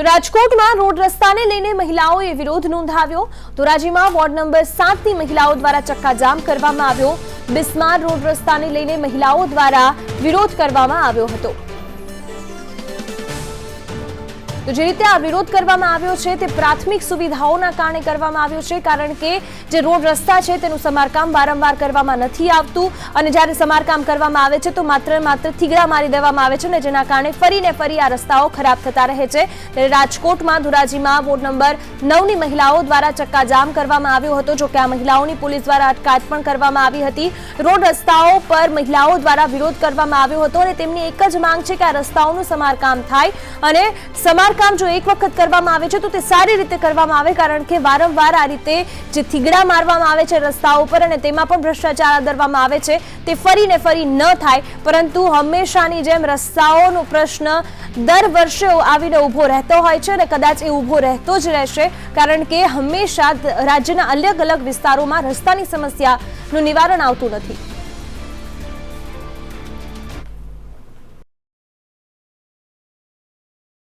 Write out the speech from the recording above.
તો રાજકોટમાં રોડ રસ્તાને લઈને મહિલાઓએ વિરોધ નોંધાવ્યો। ધોરાજીમાં વોર્ડ નંબર 7ની મહિલાઓ દ્વારા ચક્કાજામ કરવામાં આવ્યો। બિસ્માર રોડ રસ્તાને લઈને મહિલાઓ દ્વારા વિરોધ કરવામાં આવ્યો હતો। તો જે રીતે આ વિરોધ કરવામાં આવ્યો છે તે પ્રાથમિક સુવિધાઓના કારણે કરવામાં આવ્યો છે, કારણ કે જે રોડ રસ્તા છે તેનું સમારકામ વારંવાર કરવામાં નથી આવતું અને જ્યારે સમારકામ કરવામાં આવે છે તો માત્ર થીગડા મારી દેવામાં આવે છે ને જેના કારણે ફરીને ફરી આ રસ્તાઓ ખરાબ થતા રહે છે। ત્યારે રાજકોટમાં ધોરાજીમાં વોર્ડ નંબર 9ની મહિલાઓ દ્વારા ચક્કાજામ કરવામાં આવ્યો હતો। જો કે આ મહિલાઓની પોલીસ દ્વારા અટકાયત પણ કરવામાં આવી હતી। રોડ રસ્તાઓ પર મહિલાઓ દ્વારા વિરોધ કરવામાં આવ્યો હતો અને તેમની એક જ માંગ છે કે આ રસ્તાઓનું સમારકામ થાય અને સમારકામ જો એક વખત કરવામાં આવે છે તો તે સારી રીતે કરવામાં આવે, કારણ કે વારંવાર આ રીતે જે થીગડા મારવામાં આવે છે રસ્તાઓ પર અને તેમાં પણ ભ્રષ્ટાચાર આદરવામાં આવે છે તે ફરીને ફરી ન થાય, પરંતુ હંમેશાની જેમ રસ્તાઓનો પ્રશ્ન દર વર્ષે આવીને ઊભો રહેતો હોય છે અને કદાચ એ ઊભો રહેતો જ રહેશે, કારણ કે હંમેશા રાજ્યના અલગ અલગ વિસ્તારોમાં રસ્તાની સમસ્યાનું નિવારણ આવતું નથી।